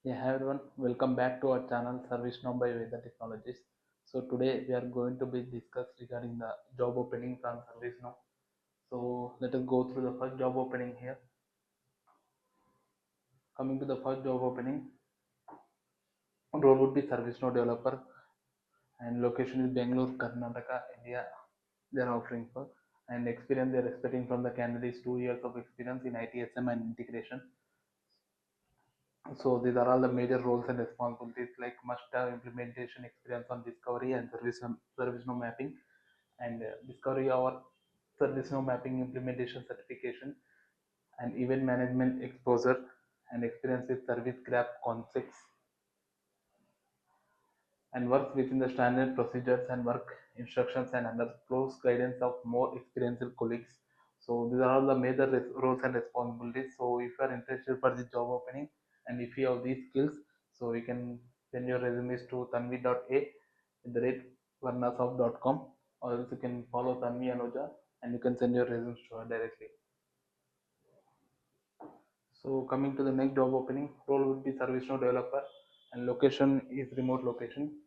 Yeah, hi everyone, welcome back to our channel ServiceNow by Veda Technologies. So today we are going to be discuss regarding the job openings on ServiceNow. So let us go through the first job opening here. Coming to the first job opening, role would be ServiceNow developer and location is Bangalore, Karnataka, India. They are offering for and experience they are expecting from the candidates 2 years of experience in ITSM and integration. So these are all the major roles and responsibilities like must have implementation experience on discovery and ServiceNow mapping and discovery or ServiceNow mapping implementation certification and event management exposure and experience with service graph conflicts and works within the standard procedures and work instructions and under close guidance of more experienced colleagues. So these are all the major roles and responsibilities. So if you are interested for the job opening and if you have these skills, so you can send your resumes to tanvi.a@varnasoft.com or else you can follow Tanvi Anuja and you can send your resumes to her directly. So coming to the next job opening, role would be ServiceNow developer and location is remote location.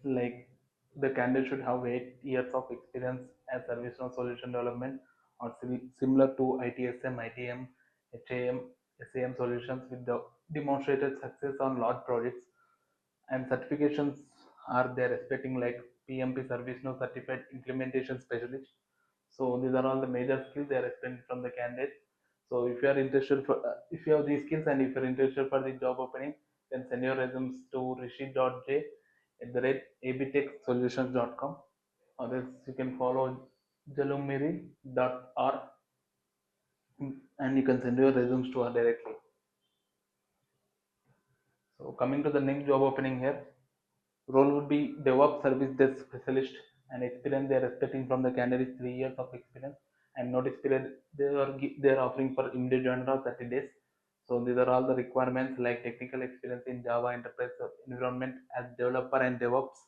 Like the candidate should have 8 years of experience as ServiceNow solution development or similar to ITSM, ITM, HAM, SAM solutions with the demonstrated success on large projects and certifications are there expecting like PMP ServiceNow certified implementation specialist. So these are all the major skills they are expecting from the candidate. So if you are interested for if you have these skills and if you are interested for the job opening, then send your resumes to rishi.j@abtechsolutions.com or else you can follow jalumiri.r and you can send your resumes to her directly. So coming to the next job opening here, role would be DevOps service desk specialist and experience they are expecting from the candidate 3 years of experience and notice period they are offering for immediate joiner of 30 days. So these are all the requirements like technical experience in Java enterprise environment as developer and DevOps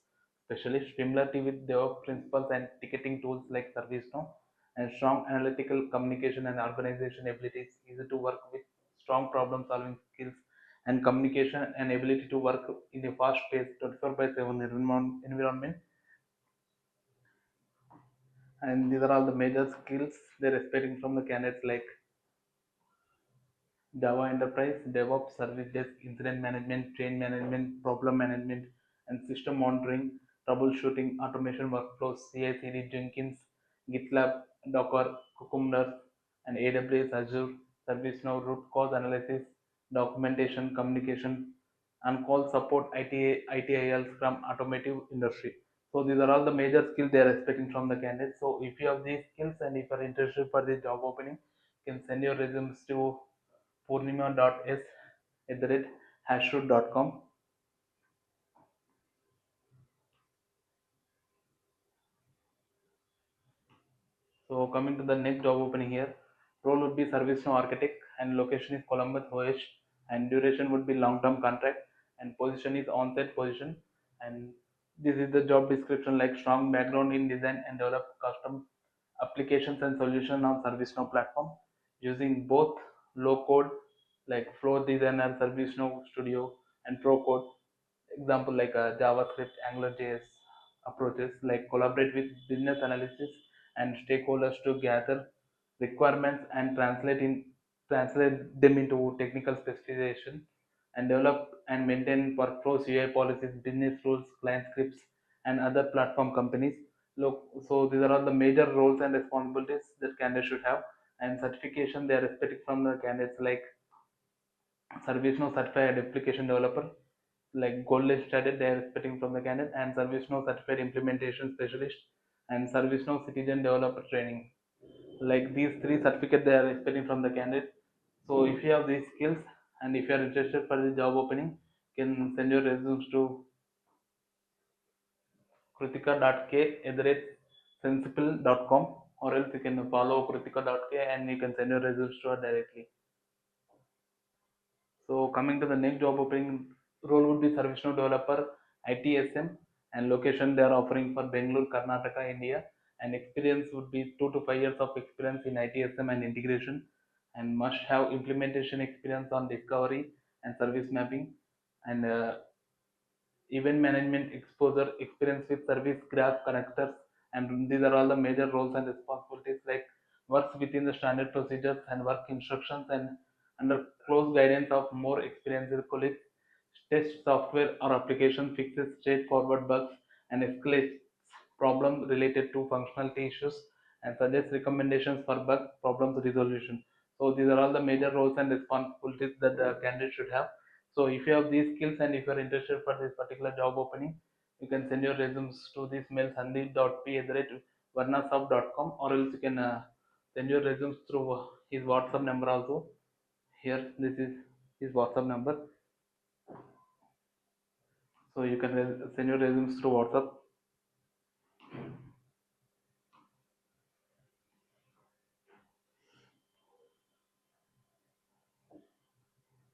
specialist, familiarity with DevOps principles and ticketing tools like ServiceNow, and strong analytical communication and organization abilities, easy to work with, strong problem solving skills and communication and ability to work in a fast-paced 24 by 7 environment. And these are all the major skills they're expecting from the candidates like Java Enterprise, DevOps, Service Desk, Incident Management, Change Management, Problem Management, and System Monitoring, Troubleshooting, Automation Workflows, CI/CD, Jenkins, GitLab, Docker, Cucumber, and AWS Azure, ServiceNow, Root Cause Analysis, Documentation, Communication, On-Call Support, ITIL, Scrum, Automotive Industry. So these are all the major skills they are expecting from the candidates. So if you have these skills and if you are interested for the job opening, you can send your resumes to purnima.s@hashroot.com. So coming to the next job opening here, role would be ServiceNow architect and location is Columbus, OH, and duration would be long-term contract and position is on-site position. And this is the job description like strong background in design and develop custom applications and solution on ServiceNow platform using both low code like Flow Designer, ServiceNow Studio, and Pro Code. Example like JavaScript, AngularJS approaches like collaborate with business analysis and stakeholders to gather requirements and translate them into technical specification and develop and maintain workflows, UI policies, business rules, client scripts, and other platform companies. Look, so these are all the major roles and responsibilities that candidates should have, and certification they are expecting from the candidates like ServiceNow certified application developer, like gold status they are expecting from the candidate, and ServiceNow certified implementation specialist, and ServiceNow citizen developer training. Like these three certificates they are expecting from the candidate. So if you have these skills and if you are interested for the job opening, you can send your resumes to kritika.k@sensible.com or else you can follow kritika.k and you can send your resumes to her directly. So coming to the next job opening, role would be ServiceNow developer, ITSM, and location they are offering for Bangalore, Karnataka, India. And experience would be 2 to 5 years of experience in ITSM and integration, and must have implementation experience on discovery and service mapping, and event management exposure, experience with service graph connectors, and these are all the major roles and responsibilities, like works within the standard procedures and work instructions and under close guidance of more experienced colleagues, test software or application, fixes straightforward bugs and escalates problems related to functionality issues, and suggests recommendations for bug problems resolution. So these are all the major roles and responsibilities that the candidate should have. So if you have these skills and if you are interested for this particular job opening, you can send your resumes to this mail sandeep.p@varnasoft.com, or else you can send your resumes through his WhatsApp number also. Here, this is his WhatsApp number. So you can send your resumes through WhatsApp.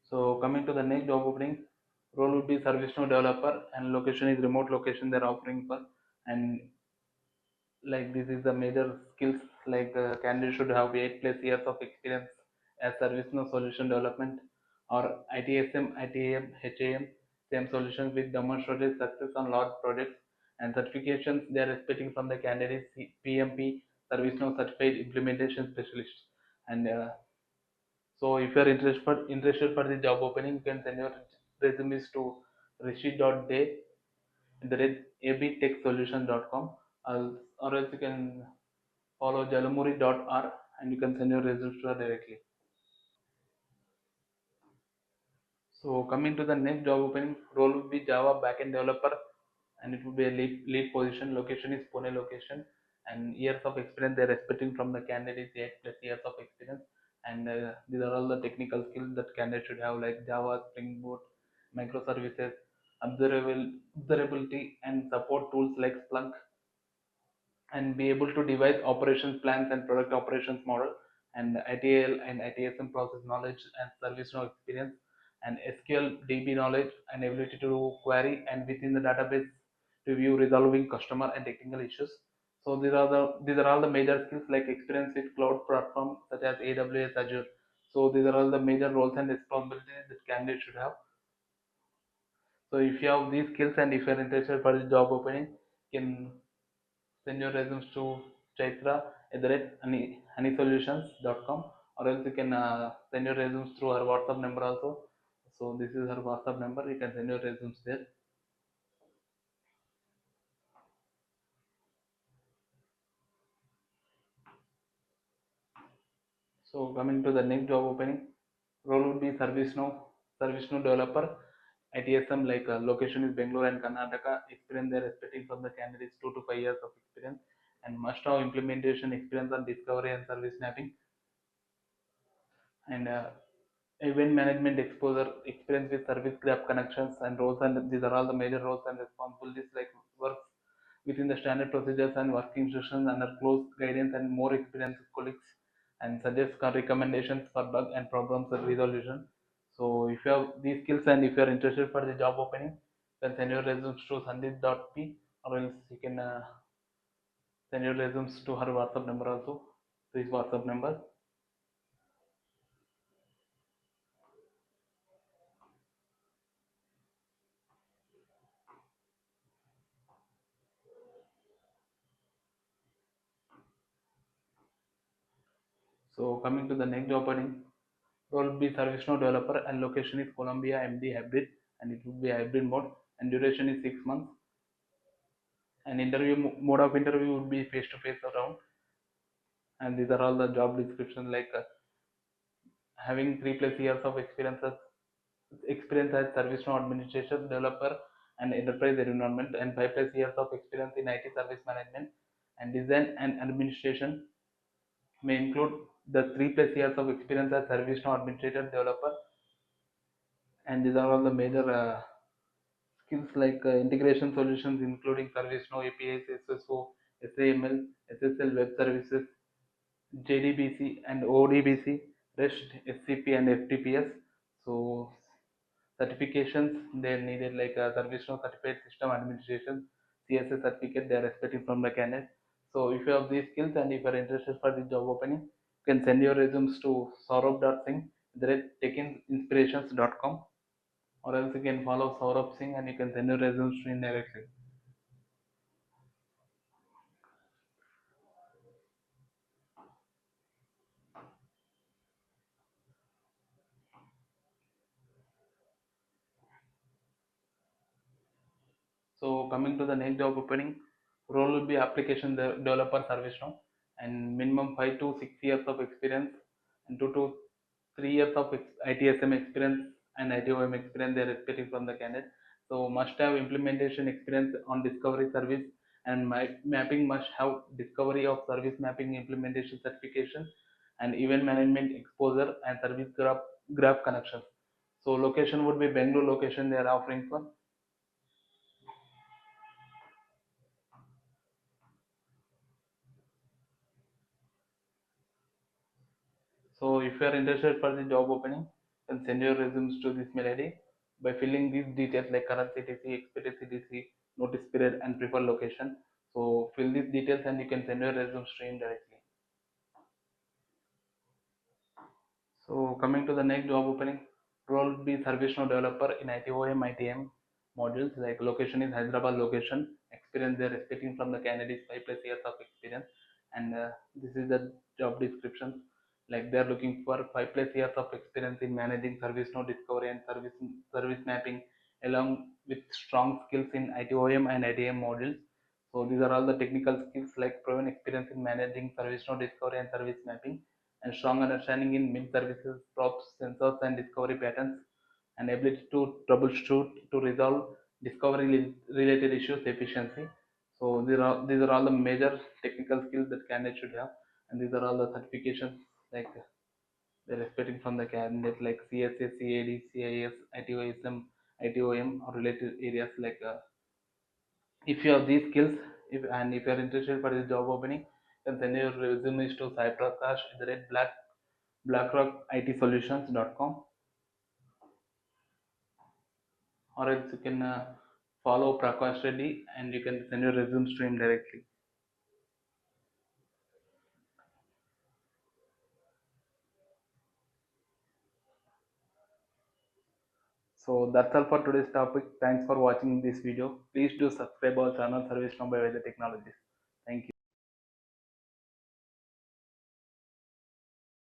So coming to the next job opening, role would be ServiceNow developer and location is remote location they're offering for. And like this is the major skills, like candidate should have 8+ years of experience as ServiceNow solution development or ITSM, ITAM, HAM, same solutions with demonstrated success on large projects, and certifications they are expecting from the candidates PMP, ServiceNow certified implementation specialist. And so if you are interested for the job opening, you can send your resumes to rishi.day@abtechsolution.com, or else you can follow jalumuri.r and you can send your resumes to her directly. So coming to the next job opening, role would be Java backend developer, and it would be a lead position. Location is Pune location, and years of experience they're expecting from the candidates 8+ years of experience. And these are all the technical skills that candidates should have, like Java, Spring Boot, microservices, observability, and support tools like Splunk, and be able to devise operations plans and product operations model, and ITL and ITSM process knowledge and service now experience, and SQL DB knowledge and ability to query and within the database to view resolving customer and technical issues. So these are all the major skills, like experience with cloud platforms such as AWS, Azure. So these are all the major roles and responsibilities that candidates should have. So if you have these skills and if you are interested for the job opening, you can send your resumes to chaitra@honeysolutions.com, or else you can send your resumes through our WhatsApp number also. So this is her WhatsApp number. You can send your resumes there. So coming to the next job opening, role would be ServiceNow developer. ITSM, like location is Bangalore and Karnataka. Experience they are expecting from the candidates 2 to 5 years of experience, and must have implementation experience on discovery and service mapping, and event management exposure, experience with service graph connections and roles, and these are all the major roles and responsibilities, like works within the standard procedures and work instructions under close guidance and more experienced colleagues, and suggest recommendations for bug and problems resolution. So if you have these skills and if you are interested for the job opening, then send your resumes to sandeep.p, or else you can send your resumes to her WhatsApp number also, to his WhatsApp number. So coming to the next job opening, role will be ServiceNow developer and location is Columbia MD hybrid, and it will be hybrid mode, and duration is 6 months, and mode of interview would be face to face around. And these are all the job description, like having 3+ years of experience as ServiceNow administration developer and enterprise environment, and 5+ years of experience in IT service management and design and administration may include the 3+ years of experience as ServiceNow administrator developer. And these are all the major skills, like integration solutions including ServiceNow APIs, SSO, SAML, SSL web services, JDBC and ODBC, REST, SCP and FTPS. So certifications they needed, like ServiceNow certified system administration CSS certificate they are expecting from the candidate. So if you have these skills and if you are interested for the job opening, you can send your resumes to saurabh.singh@techinspirations.com. or else you can follow Saurabh Singh and you can send your resume to him directly. So coming to the next job opening, role will be application developer service now, and minimum 5 to 6 years of experience, and 2 to 3 years of ITSM experience and ITOM experience they are expecting from the candidate. So must have implementation experience on discovery service, and mapping must have discovery of service mapping implementation certification, and event management exposure and service graph connections. So location would be Bangalore location they are offering for. So if you are interested for the job opening, then send your resumes to this mail ID by filling these details like current CTC, expected CTC, notice period, and preferred location. So fill these details and you can send your resume stream directly. So coming to the next job opening, role will be ServiceNow developer in ITOM, ITM modules. Like location is Hyderabad location. Experience they're expecting from the candidates 5 plus years of experience, and this is the job description. Like they're looking for 5 plus years of experience in managing ServiceNow discovery and service mapping, along with strong skills in ITOM and ITM modules. So these are all the technical skills like proven experience in managing ServiceNow discovery and service mapping, and strong understanding in MIM services, props, sensors, and discovery patterns, and ability to troubleshoot to resolve discovery related issues efficiency. So these are all the major technical skills that candidate should have, and these are all the certifications like they're expecting from the candidate like CSA, CAD, CIS, ITOSM, ITOM, or related areas like if you have these skills, if you are interested for this job opening, then send your resumes to cyprakash at the red blackrockitsolutions.com, or else you can follow Prakash Reddy and you can send your resumes to him directly. So that's all for today's topic. Thanks for watching this video. Please do subscribe our channel ServiceNow by Veda Technologies. Thank you.